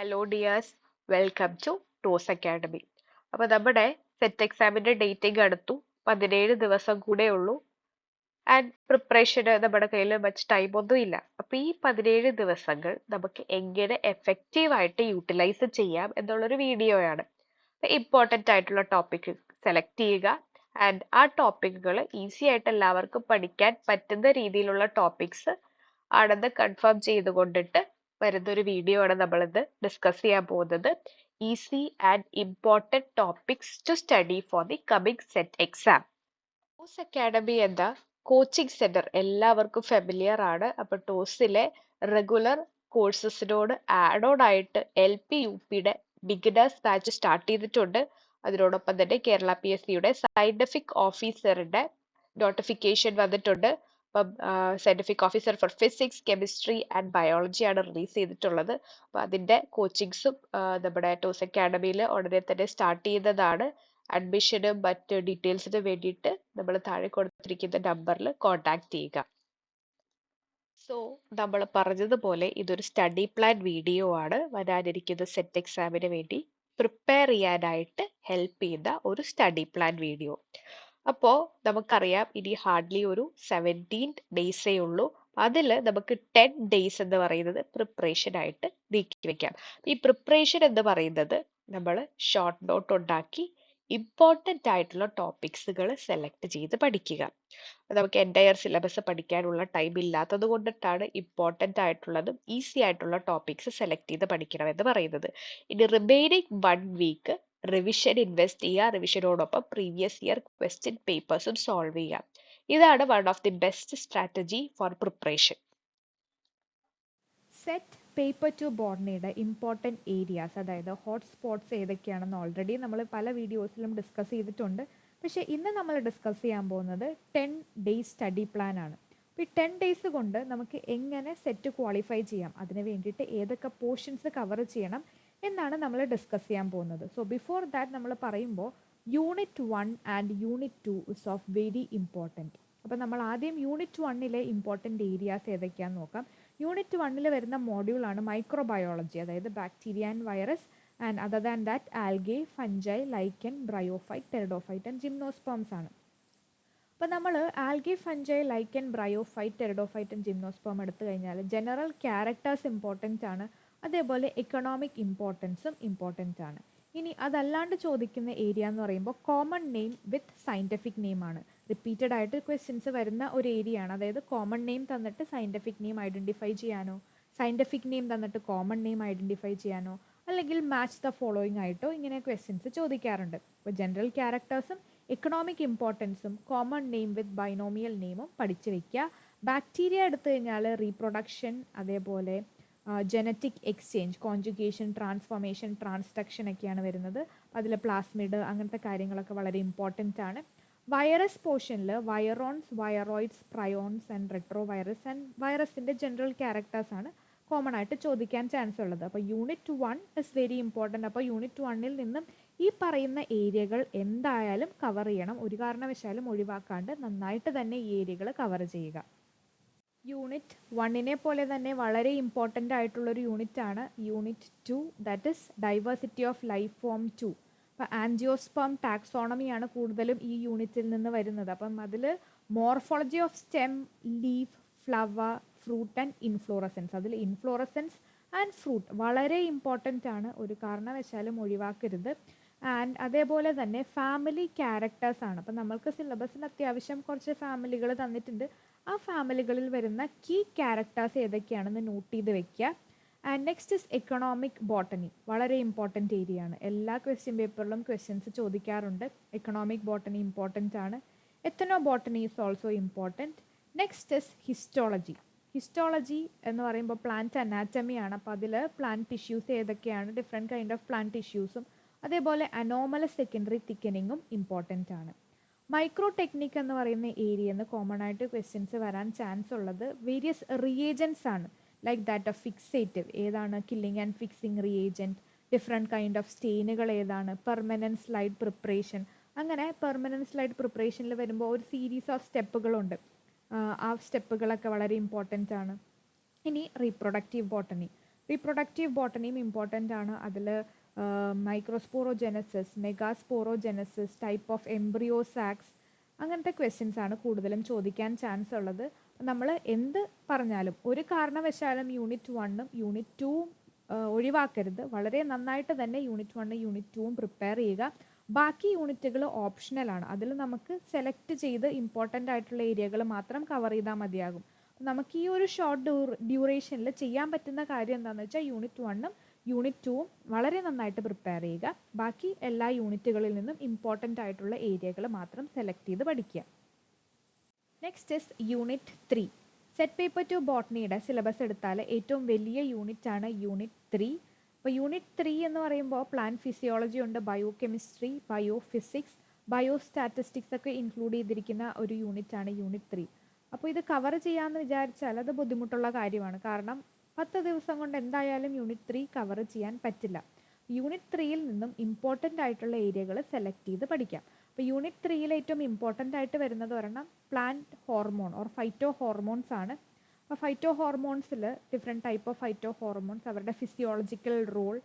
Hello dears, welcome to Toss academy. അപ്പോൾ നമ്മുടെ set എക്സാമിന്റെ ഡേറ്റിംഗ് അടുത്തു. 17 ദിവസം കൂടെ ഉള്ളൂ. ആൻഡ് പ്രിപ്പറേഷന് നമ്മുടെ കയ്യിൽ മച്ച് ടൈം ഒന്നും ഇല്ല. അപ്പോൾ ഈ 17 ദിവസങ്ങൾ നമുക്ക് എങ്ങനെ എഫക്റ്റീവ് ആയിട്ട് യൂട്ടിലൈസ് ചെയ്യാം എന്നുള്ളൊരു വീഡിയോയാണ്. ഇമ്പോർട്ടൻ്റ് ആയിട്ടുള്ള ടോപ്പിക് സെലക്ട് ചെയ്യുക. ആൻഡ് ആ ടോപ്പിക്കുകൾ ഈസി ആയിട്ട് എല്ലാവർക്കും പഠിക്കാൻ പറ്റുന്ന രീതിയിലുള്ള ടോപ്പിക്സ് ആണെന്ന് കൺഫേം ചെയ്തുകൊണ്ടിട്ട് വരുന്ന ഒരു വീഡിയോ ആണ് നമ്മളിന്ന് ഡിസ്കസ് ചെയ്യാൻ പോകുന്നത്. Easy and important topics to study for the coming SET exam. Toss academy എന്ന കോച്ചിങ് സെന്റർ എല്ലാവർക്കും ഫെമിലിയർ ആണ്. അപ്പൊ ടോസിലെ റെഗുലർ കോഴ്സസിനോട് ആഡ് ഓൺ ആയിട്ട് LP UPയുടെ ബിഗിനേഴ്സ് ബാച്ച് സ്റ്റാർട്ട് ചെയ്തിട്ടുണ്ട്. അതിനോടൊപ്പം തന്നെ കേരള PSCയുടെ സയന്റിഫിക് ഓഫീസറുടെ നോട്ടിഫിക്കേഷൻ വന്നിട്ടുണ്ട്. അപ്പം scientific officer for physics, chemistry and biology ആണ് റിലീസ് ചെയ്തിട്ടുള്ളത്. അപ്പൊ അതിന്റെ കോച്ചിങ്സും നമ്മുടെ ടോസ് അക്കാഡമിയിൽ ഉടനെ തന്നെ സ്റ്റാർട്ട് ചെയ്യുന്നതാണ്. അഡ്മിഷനും മറ്റ് ഡീറ്റെയിൽസിന് വേണ്ടിയിട്ട് നമ്മൾ താഴെ കൊടുത്തിരിക്കുന്ന നമ്പറിൽ കോൺടാക്ട് ചെയ്യുക. സോ നമ്മൾ പറഞ്ഞതുപോലെ ഇതൊരു സ്റ്റഡി പ്ലാൻ വീഡിയോ ആണ്. വരാനിരിക്കുന്ന സെറ്റ് എക്സാമിന് വേണ്ടി പ്രിപ്പയർ ചെയ്യാനായിട്ട് ഹെൽപ്പ് ചെയ്യുന്ന ഒരു സ്റ്റഡി പ്ലാൻ വീഡിയോ. അപ്പോൾ നമുക്കറിയാം ഇനി ഹാർഡ്ലി ഒരു 17 ഡേയ്സേ ഉള്ളൂ. അതിൽ നമുക്ക് 10 ഡേയ്സ് എന്ന് പറയുന്നത് പ്രിപ്പറേഷൻ ആയിട്ട് നീക്കി വെക്കാം. ഈ പ്രിപ്പറേഷൻ എന്ന് പറയുന്നത് നമ്മൾ ഷോർട്ട് നോട്ട് ഉണ്ടാക്കി ഇമ്പോർട്ടൻ്റ് ആയിട്ടുള്ള ടോപ്പിക്സുകൾ സെലക്ട് ചെയ്ത് പഠിക്കുക. നമുക്ക് എൻറ്റയർ സിലബസ് പഠിക്കാനുള്ള ടൈം ഇല്ലാത്തത് കൊണ്ടിട്ടാണ് ഇമ്പോർട്ടൻ്റ് ആയിട്ടുള്ളതും ഈസി ആയിട്ടുള്ള ടോപ്പിക്സ് സെലക്ട് ചെയ്ത് പഠിക്കണം എന്ന് പറയുന്നത്. ഇനി റിമൈനിങ് 1 വീക്ക് റിവിഷൻ ഇൻവെസ്റ്റ് ചെയ്യുക. റിവിഷനോടൊപ്പം പ്രീവിയസ് ഇയർ ക്വസ്റ്റ്യൻ പേപ്പേഴ്സും സോൾവ് ചെയ്യുക. ഇതാണ് one of the best strategy for preparation. Set paper two ബോട്ടണിയുടെ ഇമ്പോർട്ടൻറ്റ് ഏരിയാസ്, അതായത് ഹോട്ട് സ്പോട്ട്സ് ഏതൊക്കെയാണെന്ന് ഓൾറെഡി നമ്മൾ പല വീഡിയോസിലും ഡിസ്കസ് ചെയ്തിട്ടുണ്ട്. പക്ഷേ ഇന്ന് നമ്മൾ ഡിസ്കസ് ചെയ്യാൻ പോകുന്നത് 10 ഡേയ്സ് സ്റ്റഡി പ്ലാൻ ആണ്. അപ്പോൾ ഈ 10 ഡേയ്സ് കൊണ്ട് നമുക്ക് എങ്ങനെ സെറ്റ് ക്വാളിഫൈ ചെയ്യാം, അതിന് വേണ്ടിയിട്ട് ഏതൊക്കെ പോർഷൻസ് കവർ ചെയ്യണം എന്നാണ് നമ്മൾ ഡിസ്കസ് ചെയ്യാൻ പോകുന്നത്. സോ ബിഫോർ ദാറ്റ് നമ്മൾ പറയുമ്പോൾ unit 1 and unit 2 is of very important. അപ്പോൾ നമ്മൾ ആദ്യം യൂണിറ്റ് 1ലെ ഇമ്പോർട്ടൻറ്റ് ഏരിയാസ് ഏതൊക്കെയാണെന്ന് നോക്കാം. യൂണിറ്റ് 1ൽ വരുന്ന മോഡ്യൂളാണ് മൈക്രോബയോളജി, അതായത് bacteria and virus and other than that algae, fungi, ലൈക്കൻ, bryophyte, pteridophyte and gymnosperms ആണ്. അപ്പോൾ നമ്മൾ algae, fungi, ലൈക്കൻ, bryophyte, pteridophyte and gymnosperm എടുത്തു കഴിഞ്ഞാൽ ജനറൽ ക്യാരക്ടേഴ്സ് ഇമ്പോർട്ടൻ്റ് ആണ്. അതേപോലെ എക്കണോമിക് ഇമ്പോർട്ടൻസും ഇമ്പോർട്ടൻ്റ് ആണ്. ഇനി അതല്ലാണ്ട് ചോദിക്കുന്ന ഏരിയ എന്ന് പറയുമ്പോൾ കോമൺ നെയിം വിത്ത് സയൻറ്റിഫിക് നെയിം ആണ്. റിപ്പീറ്റഡ് ആയിട്ട് ക്വസ്റ്റ്യൻസ് വരുന്ന ഒരു ഏരിയ ആണ്. അതായത് കോമൺ നെയിം തന്നിട്ട് സയൻറ്റിഫിക് നെയിം ഐഡൻറ്റിഫൈ ചെയ്യാനോ, സയൻറ്റിഫിക് നെയിം തന്നിട്ട് കോമൺ നെയിം ഐഡൻറ്റിഫൈ ചെയ്യാനോ, അല്ലെങ്കിൽ മാച്ച് ദ ഫോളോയിങ് ആയിട്ടോ ഇങ്ങനെ ക്വസ്റ്റ്യൻസ് ചോദിക്കാറുണ്ട്. അപ്പോൾ ജനറൽ ക്യാരക്ടേഴ്സും എക്കണോമിക് ഇമ്പോർട്ടൻസും കോമൺ നെയിം വിത്ത് ബൈനോമിയൽ നെയിമും പഠിച്ചു വയ്ക്കുക. ബാക്ടീരിയ എടുത്തു കഴിഞ്ഞാൽ റീപ്രൊഡക്ഷൻ, അതേപോലെ genetic exchange, conjugation, transformation, transduction ഒക്കെയാണ് വരുന്നത്. അതിൽ പ്ലാസ്മിഡ് അങ്ങനത്തെ കാര്യങ്ങളൊക്കെ വളരെ ഇമ്പോർട്ടൻ്റ് ആണ്. വൈറസ് പോർഷനിൽ virions, viroids, prions and retro virus and വൈറസിൻ്റെ ജനറൽ ക്യാരക്ടേഴ്സ് ആണ് കോമൺ ആയിട്ട് ചോദിക്കാൻ ചാൻസ് ഉള്ളത്. അപ്പോൾ യൂണിറ്റ് 1 ഇസ് വെരി ഇമ്പോർട്ടൻ്റ്. അപ്പോൾ യൂണിറ്റ് 1ൽ നിന്നും ഈ പറയുന്ന ഏരിയകൾ എന്തായാലും കവർ ചെയ്യണം. ഒരു കാരണവശാലും ഒഴിവാക്കാണ്ട് നന്നായിട്ട് തന്നെ ഈ ഏരിയകൾ കവർ ചെയ്യുക. യൂണിറ്റ് 1നെ പോലെ തന്നെ വളരെ ഇമ്പോർട്ടൻ്റ് ആയിട്ടുള്ളൊരു യൂണിറ്റ് ആണ് unit 2, that is diversity of life form 2. അപ്പോൾ ആൻജിയോസ്പേം ടാക്സോണമിയാണ് കൂടുതലും ഈ യൂണിറ്റിൽ നിന്ന് വരുന്നത്. അപ്പം അതിൽ morphology of stem, leaf, flower, fruit and inflorescence, അതിൽ ഇൻഫ്ലോറസൻസ് ആൻഡ് ഫ്രൂട്ട് വളരെ ഇമ്പോർട്ടൻ്റ് ആണ്, ഒരു കാരണവശാലും ഒഴിവാക്കരുത്. ആൻഡ് അതേപോലെ തന്നെ ഫാമിലി ക്യാരക്ടേഴ്സ് ആണ്. അപ്പം നമ്മൾക്ക് സിലബസിൽ അത്യാവശ്യം കുറച്ച് ഫാമിലികൾ തന്നിട്ടുണ്ട്. ആ ഫാമിലികളിൽ വരുന്ന കീ ക്യാരക്ടേഴ്സ് ഏതൊക്കെയാണെന്ന് നോട്ട് ചെയ്ത് വെക്കുക. And next is economic botany, വളരെ ഇമ്പോർട്ടൻ്റ് ഏരിയ ആണ്. എല്ലാ ക്വസ്റ്റ്യൻ പേപ്പറിലും ക്വസ്റ്റ്യൻസ് ചോദിക്കാറുണ്ട്. എക്കണോമിക് ബോട്ടണി ഇമ്പോർട്ടൻ്റ് ആണ്. എത്തനോ botany is also important. Next is histology. Histology എന്ന് പറയുമ്പോൾ പ്ലാന്റ് അനാറ്റമി ആണ്. അപ്പോൾ അതിൽ പ്ലാന്റ് ടിഷ്യൂസ് ഏതൊക്കെയാണ്, ഡിഫറെൻറ്റ് കൈൻഡ് ഓഫ് പ്ലാന്റ് ടിഷ്യൂസും, അതേപോലെ അനോമലസ് സെക്കൻഡറി തിക്കനിങ്ങും ഇമ്പോർട്ടൻ്റ് ആണ്. മൈക്രോ ടെക്നിക് എന്ന് പറയുന്ന ഏരിയയിൽ നിന്ന് കോമൺ ആയിട്ട് ക്വസ്റ്റ്യൻസ് വരാൻ ചാൻസ് ഉള്ളത് വേരിയസ് റിയേജൻസ് ആണ്. ലൈക്ക് ദാറ്റ് ഓഫ് ഫിക്സേറ്റീവ് ഏതാണ്, killing and fixing reagent, different kind of സ്റ്റെയിനുകൾ ഏതാണ്, പെർമനൻറ്റ് സ്ലൈഡ് പ്രിപ്പറേഷൻ. അങ്ങനെ പെർമനൻറ്റ് സ്ലൈഡ് പ്രിപ്പറേഷനിൽ വരുമ്പോൾ ഒരു സീരീസ് ഓഫ് സ്റ്റെപ്പുകളുണ്ട്. ആ സ്റ്റെപ്പുകളൊക്കെ വളരെ ഇമ്പോർട്ടൻ്റ് ആണ്. ഇനി റീപ്രൊഡക്റ്റീവ് ബോട്ടണി, റീപ്രൊഡക്റ്റീവ് ബോട്ടണിയും ഇമ്പോർട്ടൻ്റ് ആണ്. അതിൽ microsporogenesis, megasporogenesis, type of embryo സാക്സ്, അങ്ങനത്തെ ക്വസ്റ്റ്യൻസ് ആണ് കൂടുതലും ചോദിക്കാൻ ചാൻസ് ഉള്ളത്. നമ്മൾ എന്ത് പറഞ്ഞാലും ഒരു കാരണവശാലും യൂണിറ്റ് 1ഉം യൂണിറ്റ് 2ഉം ഒഴിവാക്കരുത്. വളരെ നന്നായിട്ട് തന്നെ യൂണിറ്റ് 1ഉം യൂണിറ്റ് 2ഉം പ്രിപ്പയർ ചെയ്യുക. ബാക്കി യൂണിറ്റുകൾ ഓപ്ഷണലാണ്. അതിൽ നമുക്ക് സെലക്ട് ചെയ്ത് ഇമ്പോർട്ടൻ്റ് ആയിട്ടുള്ള ഏരിയകൾ മാത്രം കവർ ചെയ്താൽ മതിയാകും. നമുക്ക് ഈ ഒരു ഷോർട്ട് ഡ്യൂറേഷനിൽ ചെയ്യാൻ പറ്റുന്ന കാര്യം എന്താണെന്ന് വെച്ചാൽ യൂണിറ്റ് 1ഉം യൂണിറ്റ് 2ഉം വളരെ നന്നായിട്ട് പ്രിപ്പയർ ചെയ്യുക. ബാക്കി എല്ലാ യൂണിറ്റുകളിൽ നിന്നും ഇമ്പോർട്ടൻ്റ് ആയിട്ടുള്ള ഏരിയകൾ മാത്രം സെലക്ട് ചെയ്ത് പഠിക്കുക. Next is unit 3. Set paper 2 ബോട്ടണിയുടെ സിലബസ് എടുത്താൽ ഏറ്റവും വലിയ യൂണിറ്റ് ആണ് യൂണിറ്റ് 3. അപ്പോൾ യൂണിറ്റ് 3 എന്ന് പറയുമ്പോൾ പ്ലാന്റ് ഫിസിയോളജി ഉണ്ട്, bio chemistry, bio physics, bio statistics ഒക്കെ ഇൻക്ലൂഡ് ചെയ്തിരിക്കുന്ന ഒരു യൂണിറ്റ് ആണ് യൂണിറ്റ് 3. അപ്പോൾ ഇത് കവർ ചെയ്യാമെന്ന് വിചാരിച്ചാൽ അത് ബുദ്ധിമുട്ടുള്ള കാര്യമാണ്. കാരണം 10 ദിവസം കൊണ്ട് എന്തായാലും യൂണിറ്റ് 3 കവർ ചെയ്യാൻ പറ്റില്ല. യൂണിറ്റ് 3യിൽ നിന്നും ഇമ്പോർട്ടൻ്റ് ആയിട്ടുള്ള ഏരിയകൾ സെലക്ട് ചെയ്ത് പഠിക്കാം. അപ്പോൾ യൂണിറ്റ് 3യിൽ ഏറ്റവും ഇമ്പോർട്ടൻ്റ് ആയിട്ട് വരുന്നത് ഒരെണ്ണം plant hormone or phyto hormones ആണ്. അപ്പോൾ ഫൈറ്റോ ഹോർമോൺസിൽ different type of phyto hormones, അവരുടെ ഫിസിയോളജിക്കൽ റോൾ,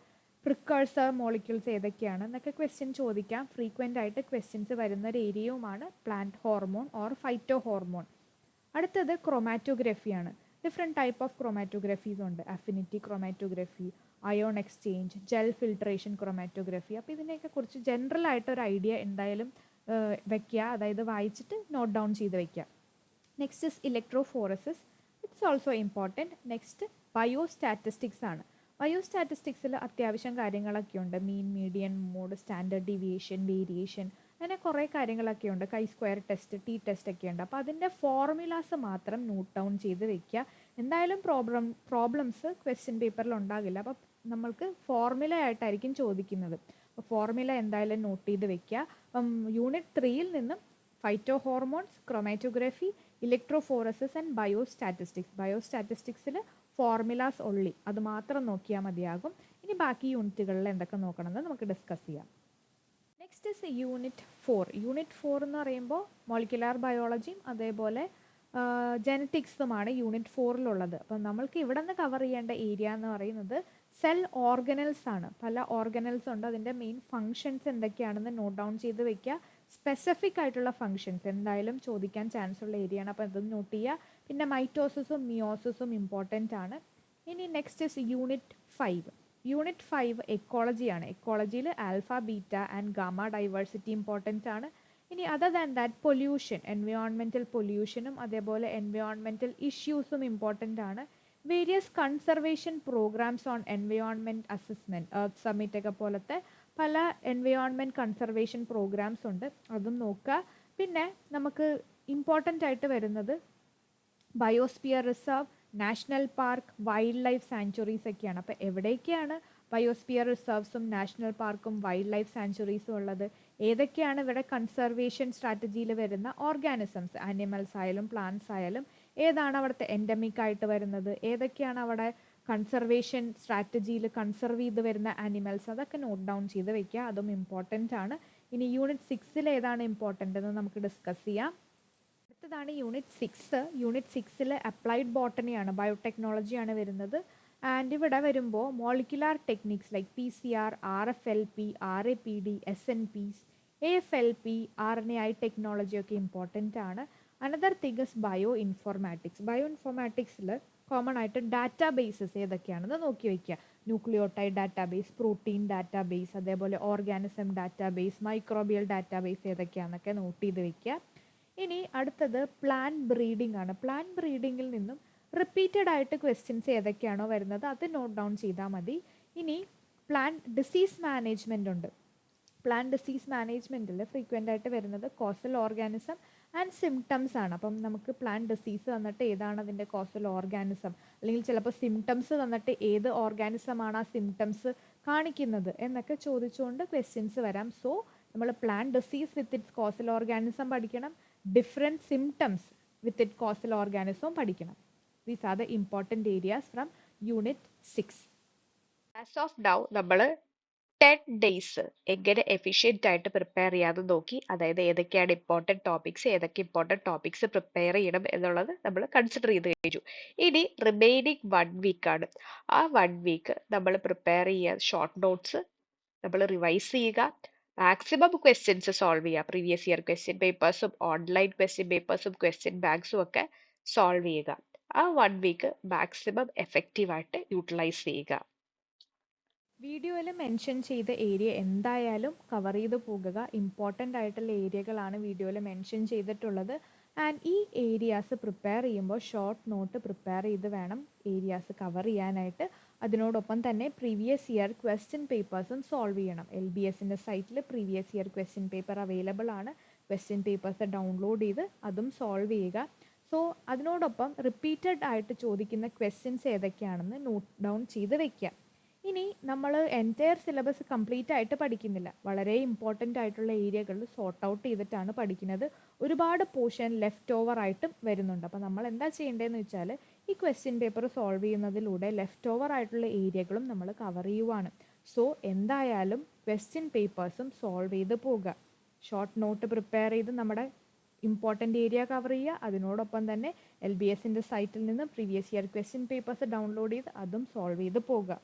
പ്രിക്കേഴ്സർ മോളിക്യൂൾസ് ഏതൊക്കെയാണ് എന്നൊക്കെ ക്വസ്റ്റ്യൻ ചോദിക്കാം. ഫ്രീക്വൻ്റ് ആയിട്ട് ക്വസ്റ്റ്യൻസ് വരുന്ന ഒരു ഏരിയയുമാണ് plant hormone or phyto hormone. അടുത്തത് ക്രൊമാറ്റോഗ്രഫിയാണ്. ഡിഫറെൻറ്റ് ടൈപ്പ് ഓഫ് ക്രൊമാറ്റോഗ്രഫീസ് ഉണ്ട്. Affinity chromatography, ion exchange, gel filtration chromatography. അപ്പോൾ ഇതിനെയൊക്കെ കുറിച്ച് ജനറൽ ആയിട്ടൊരു ഐഡിയ എന്തായാലും വെക്കുക, അതായത് വായിച്ചിട്ട് നോട്ട് ഡൗൺ ചെയ്ത് വെക്കുക. Next is electrophoresis, it's also important. Next bio statistics ആണ്. ബയോ സ്റ്റാറ്റിസ്റ്റിക്സിൽ അത്യാവശ്യം കാര്യങ്ങളൊക്കെ ഉണ്ട്. Mean, median, mode, standard deviation, variation, അങ്ങനെ കുറേ കാര്യങ്ങളൊക്കെ ഉണ്ട്. Chi square test, T test ഒക്കെ ഉണ്ട്. അപ്പോൾ അതിൻ്റെ ഫോർമുലാസ് മാത്രം നോട്ട് ഡൗൺ ചെയ്ത് വെക്കുക. എന്തായാലും പ്രോബ്ലംസ് ക്വസ്റ്റ്യൻ പേപ്പറിൽ ഉണ്ടാകില്ല. അപ്പോൾ നമ്മൾക്ക് ഫോർമുല ആയിട്ടായിരിക്കും ചോദിക്കുന്നത്. അപ്പോൾ ഫോർമുല എന്തായാലും നോട്ട് ചെയ്ത് വെക്കുക. അപ്പം യൂണിറ്റ് 3യിൽ നിന്നും phyto hormones, chromatography, electrophoresis and bio statistics. Bio സ്റ്റാറ്റിസ്റ്റിക്സിൽ ഫോർമുലാസ് ഒള്ളി, അത് മാത്രം നോക്കിയാൽ മതിയാകും. ഇനി ബാക്കി യൂണിറ്റുകളിൽ എന്തൊക്കെ നോക്കണമെന്ന് നമുക്ക് ഡിസ്കസ് ചെയ്യാം. Next is unit 4. യൂണിറ്റ് 4 എന്ന് പറയുമ്പോൾ മോളിക്കുലാർ ബയോളജിയും അതേപോലെ ജെനറ്റിക്സുമാണ് യൂണിറ്റ് 4ലുള്ളത്. അപ്പം നമ്മൾക്ക് ഇവിടെ നിന്ന് കവർ ചെയ്യേണ്ട ഏരിയ എന്ന് പറയുന്നത് സെൽ ഓർഗനൽസ് ആണ്. പല ഓർഗനൽസ് ഉണ്ട്. അതിൻ്റെ മെയിൻ ഫങ്ഷൻസ് എന്തൊക്കെയാണെന്ന് നോട്ട് ഡൗൺ ചെയ്ത് വെക്കുക. സ്പെസിഫിക് ആയിട്ടുള്ള ഫങ്ഷൻസ് എന്തായാലും ചോദിക്കാൻ ചാൻസ് ഉള്ള ഏരിയ ആണ്. അപ്പോൾ അത് നോട്ട് ചെയ്യുക. പിന്നെ മൈറ്റോസിസും മിയോസിസും ഇമ്പോർട്ടൻ്റ് ആണ്. ഇനി നെക്സ്റ്റ് ഇസ് യൂണിറ്റ് 5. യൂണിറ്റ് 5 എക്കോളജിയാണ്. എക്കോളജിയിൽ alpha, beta and gamma diversity important ആണ്. ഇനി other than that pollution, environmental പൊല്യൂഷനും അതേപോലെ എൻവയോൺമെൻറ്റൽ ഇഷ്യൂസും ഇമ്പോർട്ടൻ്റ് ആണ്. Various conservation programs on environment assessment, earth summit ഒക്കെ പോലത്തെ പല എൻവയോൺമെൻറ്റ് കൺസർവേഷൻ പ്രോഗ്രാംസ് ഉണ്ട്, അതും നോക്കുക. പിന്നെ നമുക്ക് ഇമ്പോർട്ടൻ്റ് ആയിട്ട് വരുന്നത് biosphere reserve, national park, wild life sanctuaries ഒക്കെയാണ്. അപ്പോൾ എവിടേക്കാണ് ബയോസ്ഫിയർ റിസർവ്സും നാഷണൽ പാർക്കും വൈൽഡ് ലൈഫ് സാങ്ച്വറീസും ഉള്ളത്, ഏതൊക്കെയാണ് ഇവിടെ കൺസർവേഷൻ സ്ട്രാറ്റജിയിൽ വരുന്ന ഓർഗാനിസംസ്, ആനിമൽസ് ആയാലും പ്ലാന്റ്സ് ആയാലും, ഏതാണ് അവിടുത്തെ എൻഡമിക് ആയിട്ട് വരുന്നത്, ഏതൊക്കെയാണ് അവിടെ കൺസർവേഷൻ സ്ട്രാറ്റജിയിൽ കൺസർവ് ചെയ്ത് വരുന്ന ആനിമൽസ്, അതൊക്കെ നോട്ട് ഡൗൺ ചെയ്ത് വെക്കുക. അതും ഇമ്പോർട്ടൻ്റ് ആണ്. ഇനി യൂണിറ്റ് 6ൽ ഏതാണ് ഇമ്പോർട്ടൻ്റ് എന്ന് നമുക്ക് ഡിസ്കസ് ചെയ്യാം. അടുത്തതാണ് യൂണിറ്റ് 6. യൂണിറ്റ് 6ൽ അപ്ലൈഡ് ബോട്ടണിയാണ്, ബയോടെക്നോളജിയാണ് വരുന്നത്. ആൻഡ് ഇവിടെ വരുമ്പോൾ molecular techniques like PCR, RFLP, RAPD, SNPs, AFLP, RNAi technology ഒക്കെ ഇമ്പോർട്ടൻ്റ് ആണ്. Another thing is bio informatics. Bio ഇൻഫോർമാറ്റിക്സിൽ കോമൺ ആയിട്ട് ഡാറ്റാബേസസ് ഏതൊക്കെയാണെന്ന് നോക്കി വയ്ക്കുക. ന്യൂക്ലിയോടൈഡ് ഡാറ്റാബേസ്, പ്രോട്ടീൻ ഡാറ്റാബേസ്, അതേപോലെ ഓർഗാനിസം ഡാറ്റാബേസ്, മൈക്രോബിയൽ ഡാറ്റാബേസ് ഏതൊക്കെയാണെന്നൊക്കെ നോട്ട് ചെയ്ത് വയ്ക്കുക. ഇനി അടുത്തത് പ്ലാൻ ബ്രീഡിംഗ് ആണ്. പ്ലാൻ ബ്രീഡിങ്ങിൽ നിന്നും റിപ്പീറ്റഡ് ആയിട്ട് ക്വസ്റ്റ്യൻസ് ഏതൊക്കെയാണോ വരുന്നത് അത് നോട്ട് ഡൗൺ ചെയ്താൽ മതി. ഇനി പ്ലാൻ ഡിസീസ് മാനേജ്മെൻ്റ് ഉണ്ട്. പ്ലാൻ ഡിസീസ് മാനേജ്മെൻറ്റിൽ ഫ്രീക്വൻ്റ് ആയിട്ട് വരുന്നത് കോസൽ ഓർഗാനിസം ആൻഡ് സിംറ്റംസ് ആണ്. അപ്പം നമുക്ക് പ്ലാൻ ഡിസീസ് തന്നിട്ട് ഏതാണ് അതിൻ്റെ കോസൽ ഓർഗാനിസം, അല്ലെങ്കിൽ ചിലപ്പോൾ സിംറ്റംസ് തന്നിട്ട് ഏത് ഓർഗാനിസമാണ് ആ സിംറ്റംസ് കാണിക്കുന്നത് എന്നൊക്കെ ചോദിച്ചുകൊണ്ട് ക്വസ്റ്റ്യൻസ് വരാം. സോ നമ്മൾ plant disease with its causal organism പഠിക്കണം, different symptoms with it causal ഓർഗാനിസവും പഠിക്കണം. These are the important areas from Unit 6. As of now നമ്മൾ 10 days എങ്ങനെ എഫിഷ്യന്റ് ആയിട്ട് പ്രിപ്പയർ ചെയ്യാതെ നോക്കി. അതായത് ഏതൊക്കെയാണ് ഇമ്പോർട്ടന്റ് ടോപ്പിക്സ്, ഏതൊക്കെ ഇമ്പോർട്ടന്റ് ടോപ്പിക്സ് പ്രിപ്പയർ ചെയ്യണം എന്നുള്ളത് നമ്മൾ കൺസിഡർ ചെയ്ത് കഴിഞ്ഞു. ഇനി റിമൈനിങ് 1 week ആണ്. ആ 1 week നമ്മൾ പ്രിപ്പയർ ചെയ്യുക ഷോർട്ട് നോട്ട്സ് നമ്മൾ റിവൈസ് ചെയ്യുക, മാക്സിമം ക്വസ്റ്റ്യൻസ് സോൾവ് ചെയ്യുക. പ്രീവിയസ് ഇയർ ക്വസ്റ്റ്യൻ പേപ്പേഴ്സും ഓൺലൈൻ ക്വസ്റ്റ്യൻ പേപ്പേഴ്സും ക്വസ്റ്റ്യൻ ബാങ്ക്സും ഒക്കെ സോൾവ് ചെയ്യുക. ആ 1 week മാക്സിമം എഫക്റ്റീവായിട്ട് യൂട്ടിലൈസ് ചെയ്യുക. വീഡിയോയിൽ മെൻഷൻ ചെയ്ത ഏരിയ എന്തായാലും കവർ ചെയ്ത് പോകുക. ഇമ്പോർട്ടൻ്റ് ആയിട്ടുള്ള ഏരിയകളാണ് വീഡിയോയിൽ മെൻഷൻ ചെയ്തിട്ടുള്ളത്. ആൻഡ് ഈ ഏരിയാസ് പ്രിപ്പയർ ചെയ്യുമ്പോൾ ഷോർട്ട് നോട്ട് പ്രിപ്പയർ ചെയ്ത് വേണം ഏരിയാസ് കവർ ചെയ്യാനായിട്ട്. അതിനോടൊപ്പം തന്നെ പ്രീവിയസ് ഇയർ ക്വസ്റ്റ്യൻ പേപ്പേഴ്സും സോൾവ് ചെയ്യണം. LBSൻ്റെ സൈറ്റിൽ previous year question paper available ആണ്. ക്വസ്റ്റ്യൻ പേപ്പേഴ്സ് ഡൗൺലോഡ് ചെയ്ത് അതും സോൾവ് ചെയ്യുക. സോ അതിനോടൊപ്പം റിപ്പീറ്റഡ് ആയിട്ട് ചോദിക്കുന്ന ക്വസ്റ്റ്യൻസ് ഏതൊക്കെയാണെന്ന് നോട്ട് ഡൗൺ ചെയ്ത് വെക്കുക. ഇനി നമ്മൾ എൻറ്റയർ സിലബസ് കംപ്ലീറ്റ് ആയിട്ട് പഠിക്കുന്നില്ല. വളരെ ഇമ്പോർട്ടൻ്റ് ആയിട്ടുള്ള ഏരിയകളിൽ സോർട്ട് ഔട്ട് ചെയ്തിട്ടാണ് പഠിക്കുന്നത്. ഒരുപാട് പോർഷൻ ലെഫ്റ്റ് ഓവർ ആയിട്ടും വരുന്നുണ്ട്. അപ്പോൾ നമ്മൾ എന്താ ചെയ്യേണ്ടതെന്ന് വെച്ചാൽ ഈ ക്വസ്റ്റ്യൻ പേപ്പർ സോൾവ് ചെയ്യുന്നതിലൂടെ ലെഫ്റ്റ് ഓവർ ആയിട്ടുള്ള ഏരിയകളും നമ്മൾ കവർ ചെയ്യുവാണ്. സോ എന്തായാലും ക്വസ്റ്റ്യൻ പേപ്പേഴ്സും സോൾവ് ചെയ്ത് പോകുക. ഷോർട്ട് നോട്ട് പ്രിപ്പയർ ചെയ്ത് നമ്മുടെ ഇമ്പോർട്ടൻ്റ് ഏരിയ കവർ ചെയ്യുക. അതിനോടൊപ്പം തന്നെ LBSൻ്റെ സൈറ്റിൽ നിന്ന് previous year question papers download ചെയ്ത് അതും സോൾവ് ചെയ്ത് പോകുക.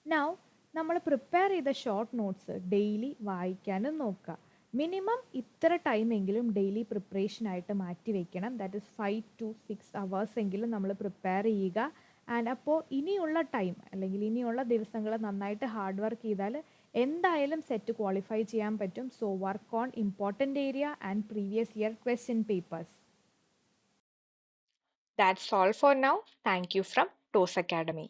നൗ നമ്മൾ പ്രിപ്പയർ ചെയ്ത ഷോർട്ട് നോട്ട്സ് ഡെയിലി വായിക്കാനും നോക്കുക. മിനിമം ഇത്ര ടൈമെങ്കിലും ഡെയിലി പ്രിപ്പറേഷനായിട്ട് മാറ്റി വയ്ക്കണം. ദാറ്റ് ഇസ് 5 to 6 hours എങ്കിലും നമ്മൾ പ്രിപ്പയർ ചെയ്യുക. ആൻഡ് അപ്പോൾ ഇനിയുള്ള ടൈം അല്ലെങ്കിൽ ഇനിയുള്ള ദിവസങ്ങൾ നന്നായിട്ട് ഹാർഡ് വർക്ക് ചെയ്താൽ എന്തായാലും സെറ്റ് ക്വാളിഫൈ ചെയ്യാൻ പറ്റും. So work on important area and previous year question papers. That's all for now. Thank you from TOS Academy.